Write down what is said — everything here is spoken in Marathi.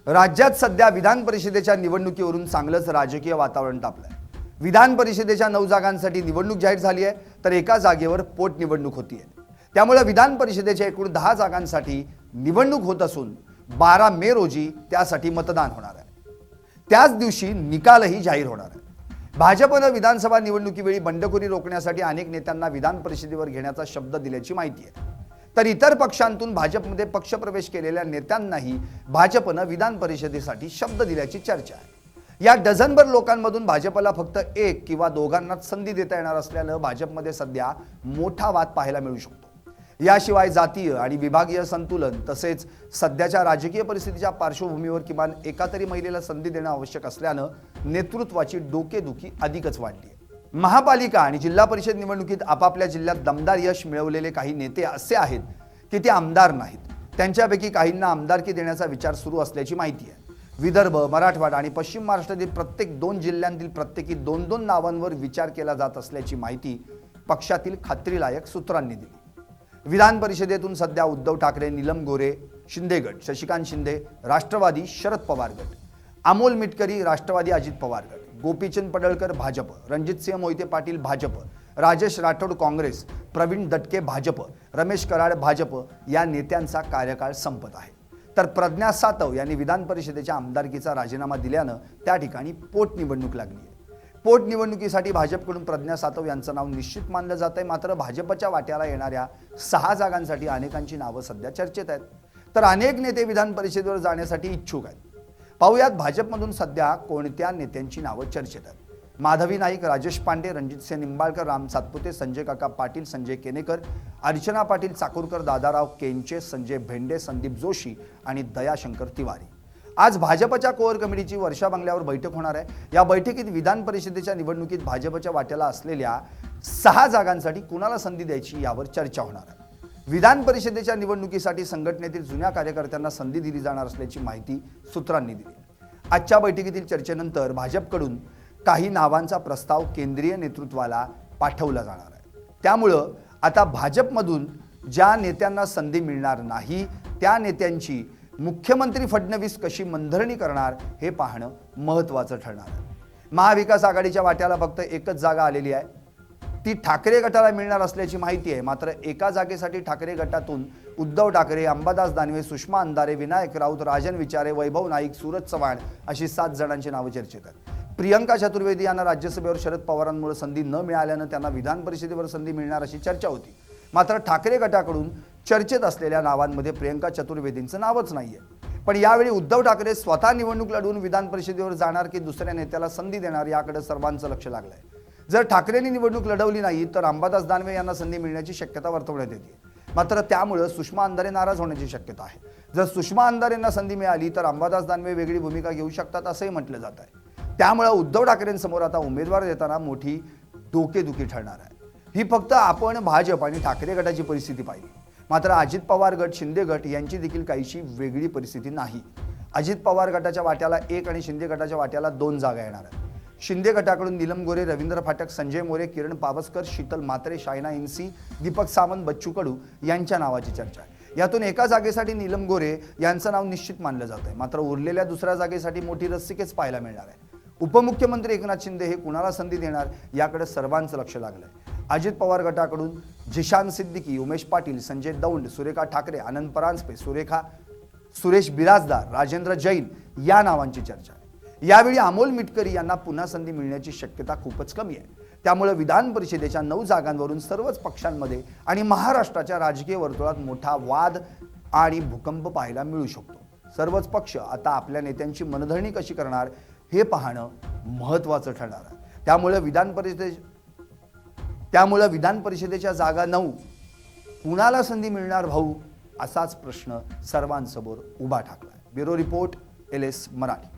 राज्यात सध्या विधान परिषदेच्या निवडणुकीवरून चांगलंच राजकीय वातावरण तापलंय। विधान परिषदेच्या 9 जागांसाठी निवडणूक जाहीर झाली आहे, तर एका जागेवर पोटनिवडणूक होतीये। त्यामुळे विधान परिषदेच्या एकूण 10 जागांसाठी निवडणूक होत असून 12 मे रोजी त्यासाठी मतदान होणार आहे। त्याच दिवशी निकालही जाहीर होणार आहे। भाजपने विधानसभा निवडणुकीवेळी बंडखोरी रोखण्यासाठी अनेक नेत्यांना विधान परिषदेवर घेण्याचा शब्द दिल्याची माहिती आहे। तर इतर पक्षांतून भाजपमध्ये पक्षप्रवेश केलेल्या नेत्यांनाही भाजपने विधान परिषदेसाठी शब्द दिल्याची चर्चा आहे। या डझनभर लोकांमधून भाजपला फक्त एक किंवा दोघांनाच संधी देता येणार असल्याने भाजपमध्ये सध्या मोठा वाद पाहायला मिळू शकतो। याशिवाय जातीय आणि विभागीय संतुलन तसेच सध्याच्या राजकीय परिस्थितीच्या पार्श्वभूमीवर किमान एका तरी महिलेला संधी देणे आवश्यक असल्याने नेतृत्वाची डोकेदुखी अधिकच वाढली आहे। महापालिका आणि जिल्हा परिषद निवडणुकीत आपापल्या जिल्ह्यात दमदार यश मिळवलेले काही नेते असे आहेत की ते आमदार नाहीत। त्यांच्यापैकी काहींना आमदारकी देण्याचा विचार सुरू असल्याची माहिती आहे। विदर्भ, मराठवाडा आणि पश्चिम महाराष्ट्रातील प्रत्येक 2 जिल्ह्यांतील प्रत्येकी 2-2 नावांवर विचार केला जात असल्याची माहिती पक्षातील खात्रीलायक सूत्रांनी दिली। विधान परिषदेतून सध्या उद्धव ठाकरे, नीलम गोरे शिंदे गट, शशिकांत शिंदे राष्ट्रवादी शरद पवार गट, अमोल मिटकरी राष्ट्रवादी अजित पवार गट, गोपीचंद पडळकर भाजप, रणजितसिंह मोहिते पाटील भाजप, राजेश राठोड काँग्रेस, प्रवीण दटके भाजप, रमेश कराड भाजप या नेत्यांचा कार्यकाळ संपत आहे। तर प्रज्ञा सातव यांनी विधान परिषदेच्या आमदारकीचा राजीनामा दिल्याने त्या ठिकाणी पोटनिवडणूक लागली आहे। पोटनिवडणुकीसाठी भाजपकडून प्रज्ञा सातव यांचं नाव निश्चित मानलं जात आहे। मात्र भाजपच्या वाट्याला येणाऱ्या 6 जागांसाठी अनेकांची नावं सध्या चर्चेत आहेत, तर अनेक नेते विधान परिषदेवर जाण्यासाठी इच्छुक आहेत। पाहुयात भाजपमधून सध्या कोणत्या नेत्यांची नावं चर्चेत आहेत। माधवी नाईक, राजेश पांडे, रणजितसिंह निंबाळकर, राम सातपुते, संजय काका पाटील, संजय केनेकर, अर्चना पाटील चाकूरकर, दादाराव केंचे, संजय भेंडे, संदीप जोशी आणि दयाशंकर तिवारी। आज भाजपच्या कोअर कमिटीची वर्षा बंगल्यावर बैठक होणार आहे। या बैठकीत विधान परिषदेच्या निवडणुकीत भाजपच्या वाट्याला असलेल्या 6 जागांसाठी कुणाला संधी द्यायची यावर चर्चा होणार आहे। विधान परिषदेच्या निवडणुकीसाठी संघटनेतील जुन्या कार्यकर्त्यांना संधी दिली जाणार असल्याची माहिती सूत्रांनी दिली। आजच्या बैठकीतील चर्चेनंतर भाजपकडून काही नावांचा प्रस्ताव केंद्रीय नेतृत्वाला पाठवला जाणार आहे। त्यामुळे आता भाजपमधून ज्या नेत्यांना संधी मिळणार नाही त्या नेत्यांची मुख्यमंत्री फडणवीस कशी मनधरणी करणार हे पाहणं महत्त्वाचं ठरणार आहे। महाविकास आघाडीच्या वाट्याला फक्त एकच जागा आलेली आहे, ती ठाकरे गटाला मिळणार असल्याची माहिती आहे। मात्र एका जागेसाठी ठाकरे गटातून उद्धव ठाकरे, अंबादास दानवे, सुषमा अंधारे, विनायक राऊत, राजन विचारे, वैभव नाईक, सूरज चव्हाण अशी 7 जणांची नावं चर्चेत आहेत। प्रियंका चतुर्वेदी यांना राज्यसभेवर शरद पवारांमुळे संधी न मिळाल्याने त्यांना विधान परिषदेवर संधी मिळणार अशी चर्चा होती। मात्र ठाकरे गटाकडून चर्चेत असलेल्या नावांमध्ये प्रियंका चतुर्वेदींचं नावच नाहीये। पण यावेळी उद्धव ठाकरे स्वतः निवडणूक लढवून विधान परिषदेवर जाणार की दुसऱ्या नेत्याला संधी देणार याकडे सर्वांचं लक्ष लागलंय। जर ठाकरेंनी निवडणूक लढवली नाही तर अंबादास दानवे यांना संधी मिळण्याची शक्यता वर्तवण्यात येते। मात्र त्यामुळे सुषमा अंधारे नाराज होण्याची शक्यता आहे। जर सुषमा अंधारेंना संधी मिळाली तर अंबादास दानवे वेगळी भूमिका घेऊ शकतात असंही म्हटलं जात आहे। त्यामुळे उद्धव ठाकरेंसमोर आता उमेदवार देताना मोठी डोकेदुखी ठरणार आहे। ही फक्त आपण भाजप आणि ठाकरे गटाची परिस्थिती पाहिली, मात्र अजित पवार गट, शिंदे गट यांची देखील काहीशी वेगळी परिस्थिती नाही। अजित पवार गटाच्या वाट्याला 1 आणि शिंदे गटाच्या वाट्याला 2 जागा येणार आहेत। शिंदे गटाकडून नीलम गोरे, रवींद्र फाटक, संजय मोरे, किरण पावसकर, शीतल म्हात्रे, शायना इन्सी, दीपक सावंत, बच्चू कडू यांच्या नावाची चर्चा आहे। यातून एका जागेसाठी नीलम गोरे यांचं नाव निश्चित मानलं जात आहे। मात्र उरलेल्या दुसऱ्या जागेसाठी मोठी रस्सीखेच पाहायला मिळणार आहे। उपमुख्यमंत्री एकनाथ शिंदे हे कुणाला संधी देणार याकडे सर्वांचं लक्ष लागलंय। अजित पवार गटाकडून जिशान सिद्दीकी, उमेश पाटील, संजय दौंड, सुरेखा ठाकरे, आनंद परांजपे, सुरेश बिराजदार, राजेंद्र जैन या नावांची चर्चा आहे। यावेळी अमोल मिटकरी यांना पुन्हा संधी मिळण्याची शक्यता खूपच कमी आहे। त्यामुळे विधान परिषदेच्या 9 जागांवरून सर्वच पक्षांमध्ये आणि महाराष्ट्राच्या राजकीय वर्तुळात मोठा वाद आणि भूकंप पाहायला मिळू शकतो। सर्वच पक्ष आता आपल्या नेत्यांची मनधरणी कशी करणार हे पाहणं महत्त्वाचं ठरणार आहे। त्यामुळे विधान परिषदेच्या जागा 9 कुणाला संधी मिळणार भाऊ असाच प्रश्न सर्वांसमोर उभा ठाकलाय। Bureau report, LS Marathi.